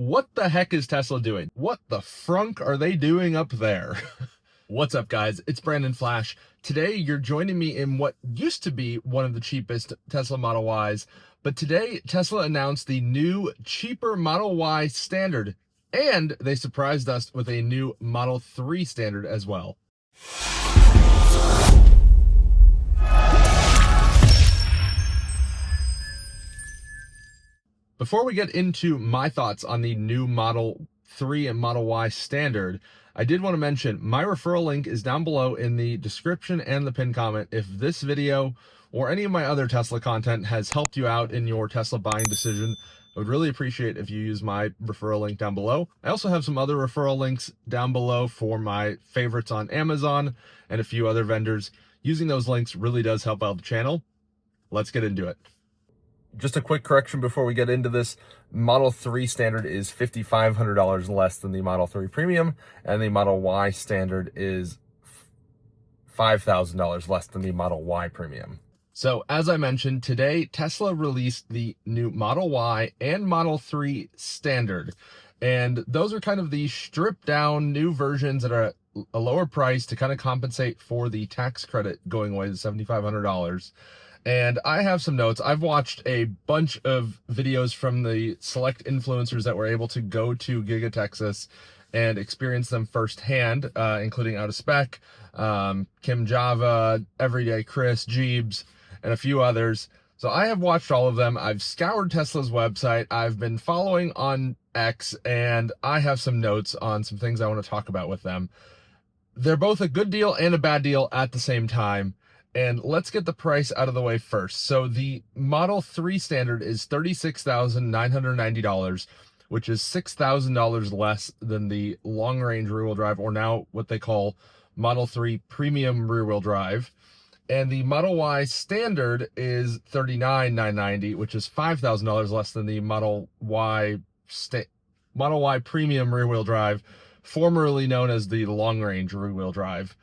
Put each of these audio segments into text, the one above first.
What the heck is Tesla doing? What the frunk are they doing up there? What's up, guys? It's Brandon Flash. Today, you're joining me in what used to be one of the cheapest Tesla Model Ys, but today, Tesla announced the new, cheaper Model Y Standard, and they surprised us with a new Model 3 Standard as well. Before we get into my thoughts on the new Model 3 and Model Y Standard, I did want to mention my referral link is down below in the description and the pinned comment. If this video or any of my other Tesla content has helped you out in your Tesla buying decision, I would really appreciate if you use my referral link down below. I also have some other referral links down below for my favorites on Amazon and a few other vendors. Using those links really does help out the channel. Let's get into it. Just a quick correction before we get into this. Model 3 Standard is $5,500 less than the Model 3 Premium, and the Model Y Standard is $5,000 less than the Model Y Premium. So as I mentioned, today Tesla released the new Model Y and Model 3 Standard, and those are kind of the stripped down new versions that are at a lower price to kind of compensate for the tax credit going away, the $7,500. And I have some notes. I've watched a bunch of videos from the select influencers that were able to go to Giga Texas and experience them firsthand, including Out of Spec, Kim Java, Everyday Chris, Jeebs, and a few others. So I have watched all of them. I've scoured Tesla's website. I've been following on X, and I have some notes on some things I want to talk about with them. They're both a good deal and a bad deal at the same time. And let's get the price out of the way first. So the Model 3 Standard is $36,990, which is $6,000 less than the long-range rear-wheel drive, or now what they call Model 3 Premium rear-wheel drive. And the Model Y Standard is $39,990, which is $5,000 less than the Model Y Premium rear-wheel drive, formerly known as the long-range rear-wheel drive.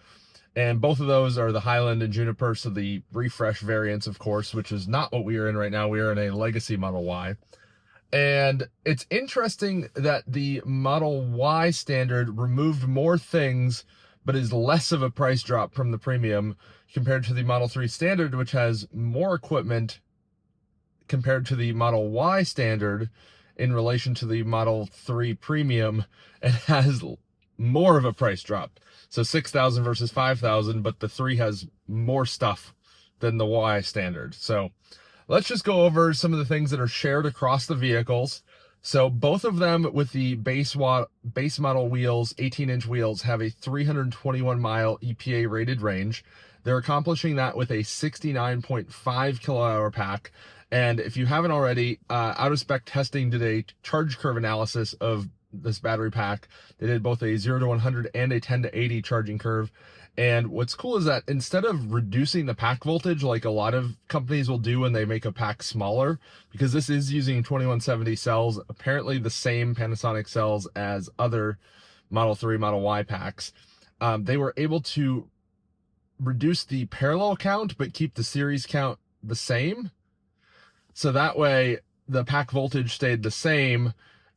And both of those are the Highland and Juniper, so the refresh variants, of course, which is not what we are in right now. We are in a legacy Model Y. And it's interesting that the Model Y Standard removed more things, but is less of a price drop from the Premium compared to the Model 3 Standard, which has more equipment compared to the Model Y Standard in relation to the Model 3 Premium, and has more of a price drop. So $6,000 versus $5,000, but the 3 has more stuff than the Y Standard. So let's just go over some of the things that are shared across the vehicles. So both of them with the base model wheels, 18-inch wheels, have a 321-mile EPA rated range. They're accomplishing that with a 69.5 kilowatt-hour pack. And if you haven't already, Out of Spec Testing did a charge curve analysis of this battery pack. They did both a 0 to 100 and a 10 to 80 charging curve. And what's cool is that instead of reducing the pack voltage like a lot of companies will do when they make a pack smaller, because this is using 2170 cells, apparently the same Panasonic cells as other Model 3, Model Y packs, they were able to reduce the parallel count but keep the series count the same. So that way the pack voltage stayed the same,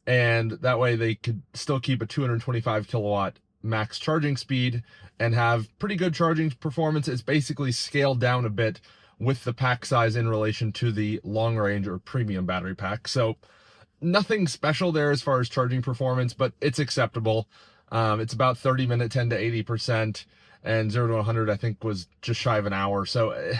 and that way they could still keep a 225 kilowatt max charging speed and have pretty good charging performance. It's basically scaled down a bit with the pack size in relation to the long range or premium battery pack. So nothing special there as far as charging performance, but it's acceptable. It's about 30-minute, 10 to 80%, and 0 to 100 I think was just shy of an hour. So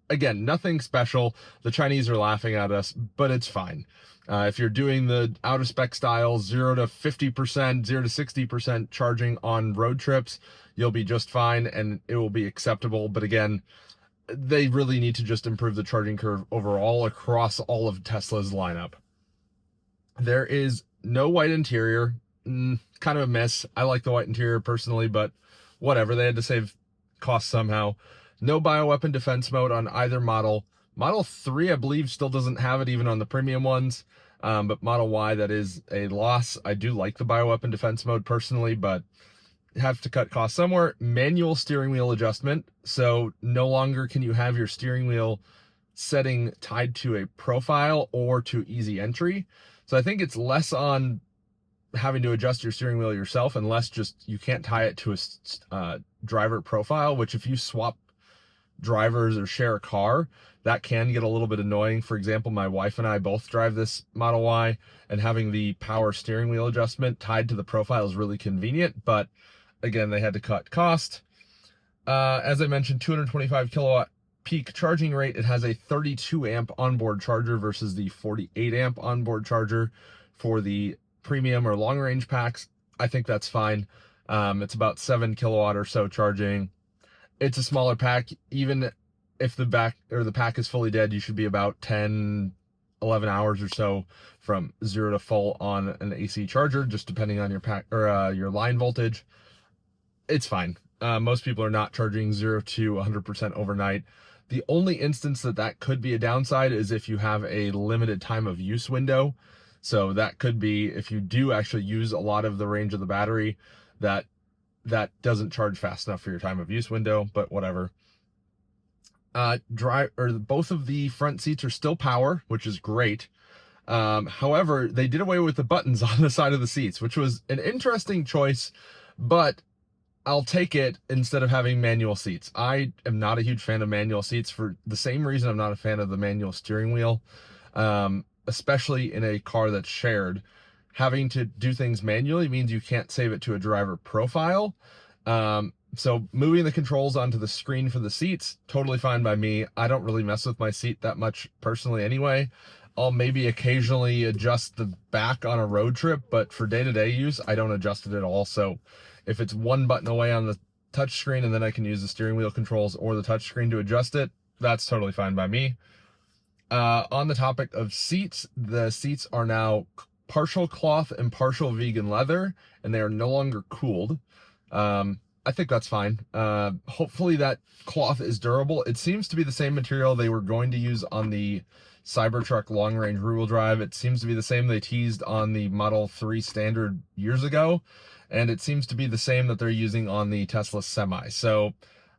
again, nothing special. The Chinese are laughing at us, but it's fine. If you're doing the Out of Spec style 0 to 50%, 0 to 60% charging on road trips, you'll be just fine and it will be acceptable. But again, they really need to just improve the charging curve overall across all of Tesla's lineup. There is no white interior, kind of a miss. I like the white interior personally, but whatever, they had to save costs somehow. No bioweapon defense mode on either model. Model 3, I believe, still doesn't have it even on the premium ones, but Model Y, that is a loss. I do like the bioweapon defense mode personally, but have to cut costs somewhere. Manual steering wheel adjustment, so no longer can you have your steering wheel setting tied to a profile or to easy entry. So I think it's less on having to adjust your steering wheel yourself, unless just you can't tie it to a driver profile, which if you swap drivers or share a car, that can get a little bit annoying. For example, my wife and I both drive this Model Y, and having the power steering wheel adjustment tied to the profile is really convenient, but again, they had to cut cost. As I mentioned, 225 kilowatt peak charging rate. It has a 32 amp onboard charger versus the 48 amp onboard charger for the premium or long range packs. I think that's fine. It's about 7 kilowatt or so charging. It's a smaller pack. Even if the pack is fully dead, you should be about 10, 11 hours or so from 0 to full on an AC charger, just depending on your pack or your line voltage. It's fine. Most people are not charging 0 to 100% overnight. The only instance that could be a downside is if you have a limited time of use window. So that could be if you do actually use a lot of the range of the battery, that doesn't charge fast enough for your time of use window, but whatever. Both of the front seats are still power, which is great. However, they did away with the buttons on the side of the seats, which was an interesting choice, but I'll take it instead of having manual seats. I am not a huge fan of manual seats for the same reason I'm not a fan of the manual steering wheel, especially in a car that's shared. Having to do things manually means you can't save it to a driver profile. So moving the controls onto the screen for the seats, totally fine by me. I don't really mess with my seat that much personally anyway. I'll maybe occasionally adjust the back on a road trip, but for day-to-day use, I don't adjust it at all. So if it's one button away on the touch screen and then I can use the steering wheel controls or the touch screen to adjust it, that's totally fine by me. On the topic of seats, the seats are now partial cloth and partial vegan leather, and they are no longer cooled. I think that's fine. Hopefully that cloth is durable. It seems to be the same material they were going to use on the Cybertruck long range rear wheel drive. It seems to be the same they teased on the Model 3 Standard years ago, and it seems to be the same that they're using on the Tesla Semi. So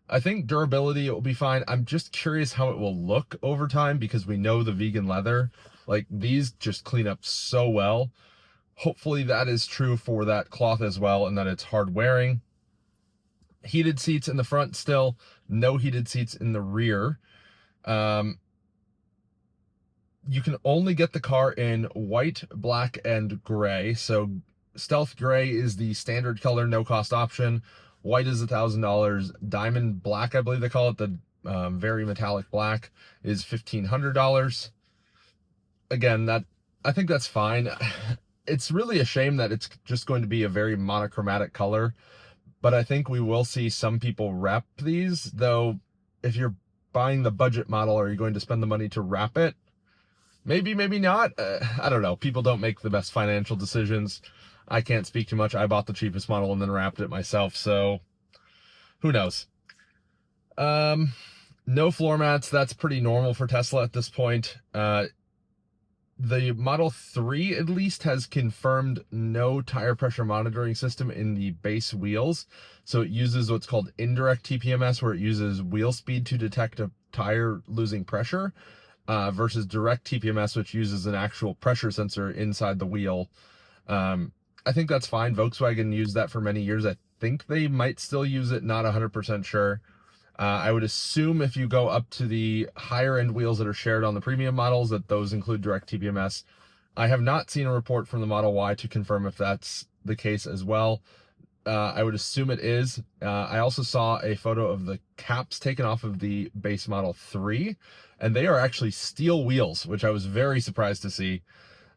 I think durability, it will be fine. I'm just curious how it will look over time, because we know the vegan leather, like these just clean up so well. Hopefully that is true for that cloth as well, and that it's hard wearing. Heated seats in the front still, no heated seats in the rear. You can only get the car in white, black, and gray. So stealth gray is the standard color, no cost option. White is $1,000. Diamond black, I believe they call it, the very metallic black, is $1,500. Again, I think that's fine. It's really a shame that it's just going to be a very monochromatic color, but I think we will see some people wrap these, though if you're buying the budget model, are you going to spend the money to wrap it? Maybe, maybe not. I don't know. People don't make the best financial decisions. I can't speak too much. I bought the cheapest model and then wrapped it myself, so who knows? No floor mats. That's pretty normal for Tesla at this point. The Model 3 at least has confirmed no tire pressure monitoring system in the base wheels. So it uses what's called indirect TPMS, where it uses wheel speed to detect a tire losing pressure, versus direct TPMS, which uses an actual pressure sensor inside the wheel. I think that's fine. Volkswagen used that for many years. I think they might still use it, not 100% sure. I would assume if you go up to the higher end wheels that are shared on the premium models, that those include direct TPMS. I have not seen a report from the Model Y to confirm if that's the case as well. I would assume it is. I also saw a photo of the caps taken off of the base Model 3, and they are actually steel wheels, which I was very surprised to see.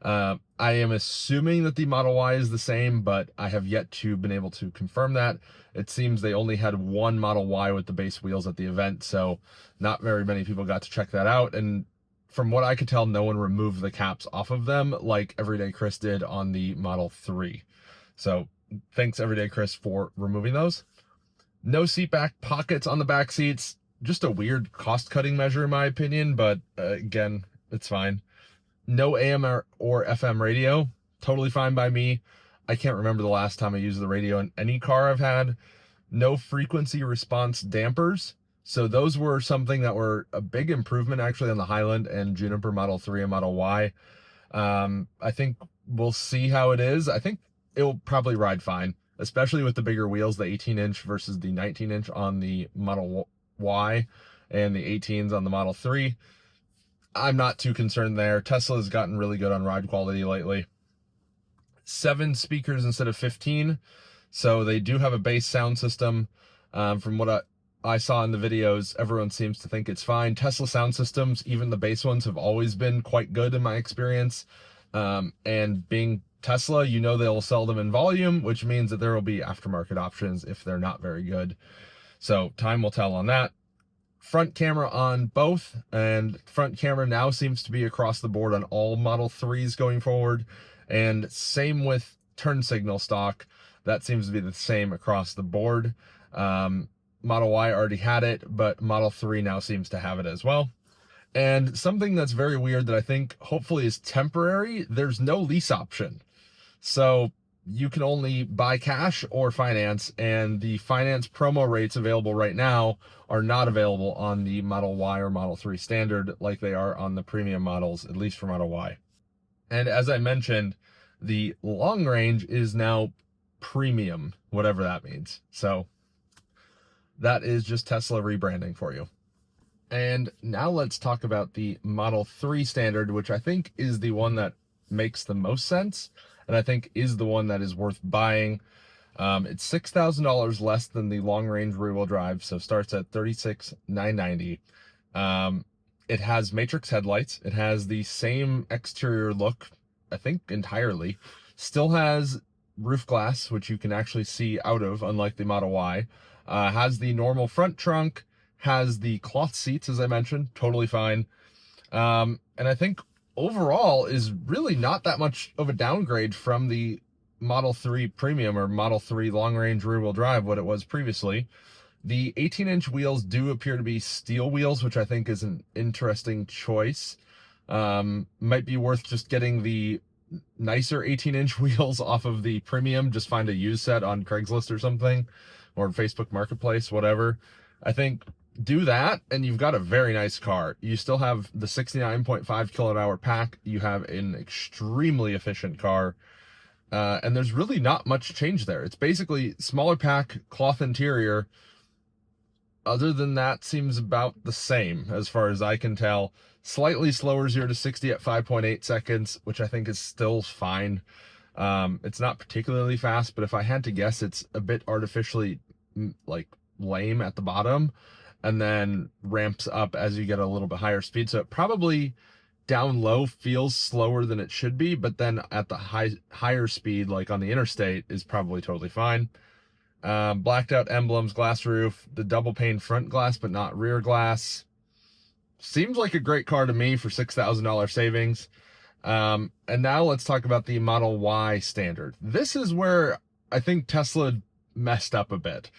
I am assuming that the Model Y is the same, but I have yet to been able to confirm that. It seems they only had one Model Y with the base wheels at the event, so not very many people got to check that out. And from what I could tell, no one removed the caps off of them like Everyday Chris did on the Model 3. So thanks, Everyday Chris, for removing those. No seat back pockets on the back seats. Just a weird cost-cutting measure in my opinion, but again, it's fine. No AM or FM radio, totally fine by me. I can't remember the last time I used the radio in any car I've had. No frequency response dampers. So those were something that were a big improvement actually on the Highland and Juniper Model 3 and Model Y. I think we'll see how it is. I think it'll probably ride fine, especially with the bigger wheels, the 18-inch versus the 19-inch on the Model Y and the 18s on the Model 3. I'm not too concerned there. Tesla's gotten really good on ride quality lately. 7 speakers instead of 15, so they do have a bass sound system. From what I saw in the videos, everyone seems to think it's fine. Tesla sound systems, even the bass ones, have always been quite good in my experience. And being Tesla, you know they'll sell them in volume, which means that there will be aftermarket options if they're not very good. So time will tell on that. Front camera on both, and front camera now seems to be across the board on all Model 3s going forward. And same with turn signal stock. That seems to be the same across the board. Model Y already had it, but Model 3 now seems to have it as well. And something that's very weird that I think hopefully is temporary, there's no lease option. So you can only buy cash or finance, and the finance promo rates available right now are not available on the Model Y or Model 3 standard like they are on the premium models, at least for Model Y. And as I mentioned, the long range is now premium, whatever that means. So that is just Tesla rebranding for you. And now let's talk about the Model 3 standard, which I think is the one that makes the most sense, and I think is the one that is worth buying. It's $6,000 less than the long-range rear-wheel drive, so starts at $36,990. It has matrix headlights. It has the same exterior look, I think, entirely. Still has roof glass, which you can actually see out of, unlike the Model Y. Has the normal front trunk, has the cloth seats, as I mentioned, totally fine. And I think overall is really not that much of a downgrade from the Model 3 Premium or Model 3 long-range rear-wheel drive, what it was previously. The 18-inch wheels do appear to be steel wheels, which I think is an interesting choice. Might be worth just getting the nicer 18-inch wheels off of the Premium. Just find a used set on Craigslist or something, or Facebook Marketplace, whatever. I think do that, and you've got a very nice car. You still have the 69.5 kilowatt-hour pack. You have an extremely efficient car. And there's really not much change there. It's basically smaller pack, cloth interior. Other than that, seems about the same as far as I can tell. Slightly slower 0 to 60 at 5.8 seconds, which I think is still fine. It's not particularly fast, but if I had to guess, it's a bit artificially like lame at the bottom, and then ramps up as you get a little bit higher speed. So it probably down low feels slower than it should be, but then at the higher speed, like on the interstate, is probably totally fine. Blacked out emblems, glass roof, the double pane front glass, but not rear glass. Seems like a great car to me for $6,000 savings. And now let's talk about the Model Y standard. This is where I think Tesla messed up a bit.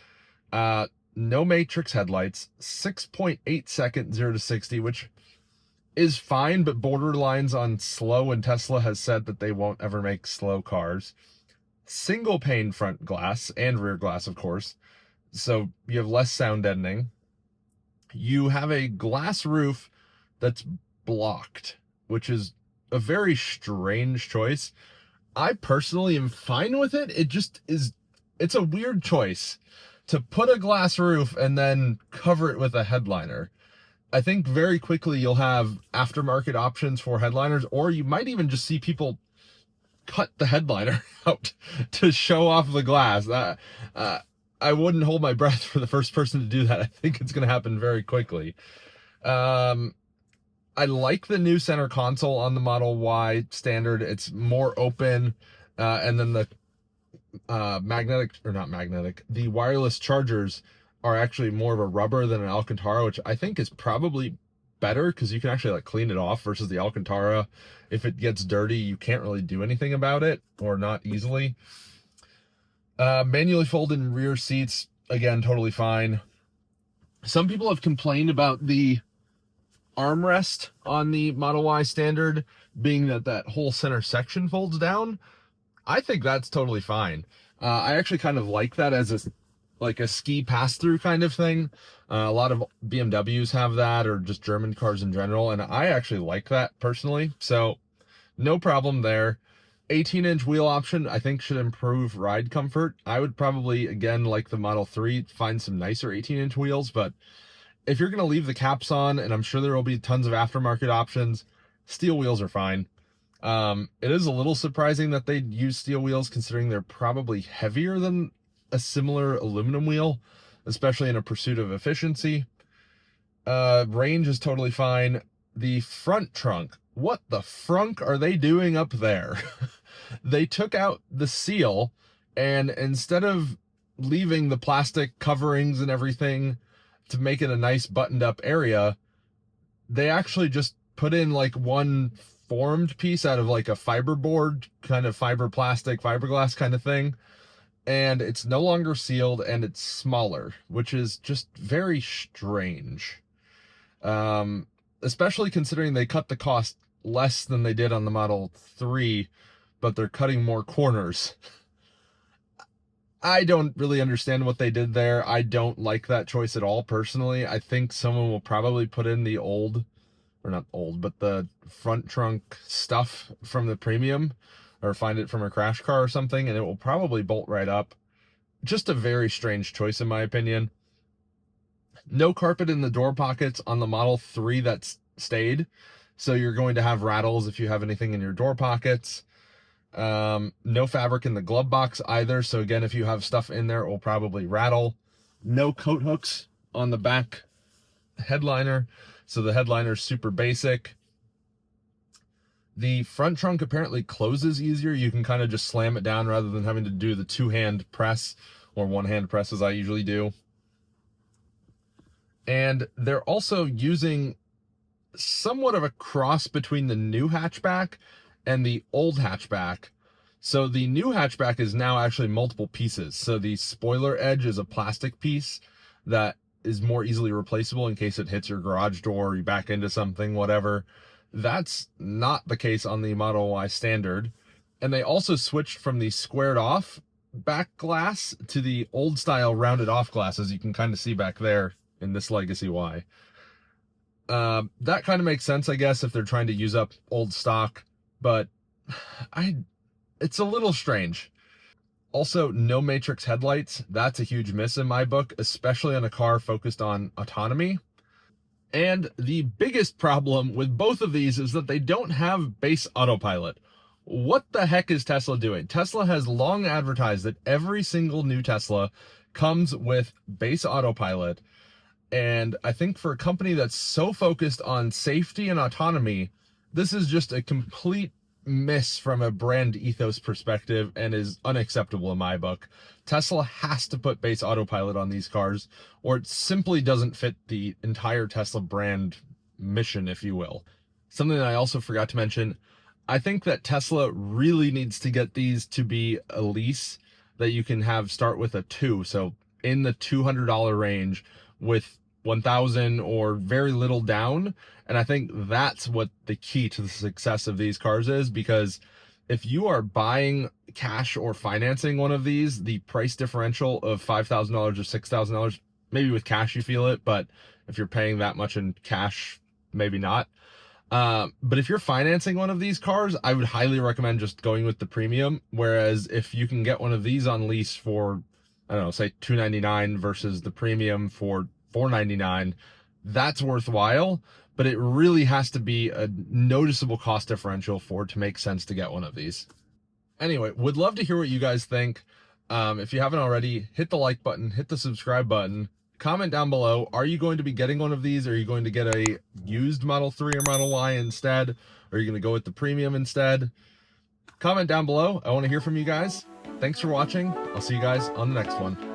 No matrix headlights, 6.8 second 0 to 60, which is fine, but borderlines on slow, and Tesla has said that they won't ever make slow cars. Single pane front glass and rear glass, of course, so you have less sound deadening. You have a glass roof that's blocked, which is a very strange choice. I personally am fine with it. It just is, it's a weird choice to put a glass roof and then cover it with a headliner. I think very quickly you'll have aftermarket options for headliners, or you might even just see people cut the headliner out to show off the glass. I wouldn't hold my breath for the first person to do that. I think it's going to happen very quickly. I like the new center console on the Model Y standard. It's more open, and then the the wireless chargers are actually more of a rubber than an Alcantara, which I think is probably better because you can actually like clean it off versus the Alcantara. If it gets dirty, you can't really do anything about it, or not easily. Manually folded rear seats, again, totally fine. Some people have complained about the armrest on the Model Y standard, being that whole center section folds down. I think that's totally fine. I actually kind of like that as a ski pass-through kind of thing. A lot of BMWs have that, or just German cars in general, and I actually like that personally, so no problem there. 18-inch wheel option, I think, should improve ride comfort. I would probably, again, like the Model 3, find some nicer 18-inch wheels, but if you're going to leave the caps on, and I'm sure there will be tons of aftermarket options, steel wheels are fine. It is a little surprising that they use steel wheels, considering they're probably heavier than a similar aluminum wheel, especially in a pursuit of efficiency. Range is totally fine. The front trunk, what the frunk are they doing up there? They took out the seal, and instead of leaving the plastic coverings and everything to make it a nice buttoned up area, they actually just put in like one formed piece out of like a fiberboard, kind of fiberglass kind of thing. And it's no longer sealed, and it's smaller, which is just very strange. Especially considering they cut the cost less than they did on the Model 3, but they're cutting more corners. I don't really understand what they did there. I don't like that choice at all, personally. I think someone will probably put in the old, or not old, but the front trunk stuff from the premium, or find it from a crash car or something, and it will probably bolt right up. Just a very strange choice, in my opinion. No carpet in the door pockets on the Model 3 that's stayed, so you're going to have rattles if you have anything in your door pockets. No fabric in the glove box either, so again, if you have stuff in there, it will probably rattle. No coat hooks on the back headliner, so the headliner's super basic. The front trunk apparently closes easier. You can kind of just slam it down rather than having to do the two-hand press or one-hand press as I usually do. And they're also using somewhat of a cross between the new hatchback and the old hatchback. So the new hatchback is now actually multiple pieces. So the spoiler edge is a plastic piece that is more easily replaceable in case it hits your garage door, you back into something, whatever. That's not the case on the Model Y Standard. And they also switched from the squared off back glass to the old style rounded off glass, as you can kind of see back there in this Legacy Y. That kind of makes sense, I guess, if they're trying to use up old stock, but it's a little strange. Also, no matrix headlights. That's a huge miss in my book, especially on a car focused on autonomy. And the biggest problem with both of these is that they don't have base autopilot. What the heck is Tesla doing? Tesla has long advertised that every single new Tesla comes with base autopilot. And I think for a company that's so focused on safety and autonomy, this is just a complete miss from a brand ethos perspective and is unacceptable in my book. Tesla has to put base autopilot on these cars, or it simply doesn't fit the entire Tesla brand mission, if you will. Something that I also forgot to mention, I think that Tesla really needs to get these to be a lease that you can have start with a 2, so in the $200 range with 1,000 or very little down. And I think that's what the key to the success of these cars is, because if you are buying cash or financing one of these, the price differential of $5,000 or $6,000, maybe with cash you feel it, but if you're paying that much in cash, maybe not. But if you're financing one of these cars, I would highly recommend just going with the premium. Whereas if you can get one of these on lease for, I don't know, say $299 versus the premium for $499, that's worthwhile. But it really has to be a noticeable cost differential for it to make sense to get one of these. Anyway, would love to hear what you guys think. If you haven't already, hit the like button, hit the subscribe button, comment down below. Are you going to be getting one of these? Are you going to get a used Model 3 or Model Y instead? Or are you going to go with the premium instead? Comment down below. I want to hear from you guys. Thanks for watching. I'll see you guys on the next one.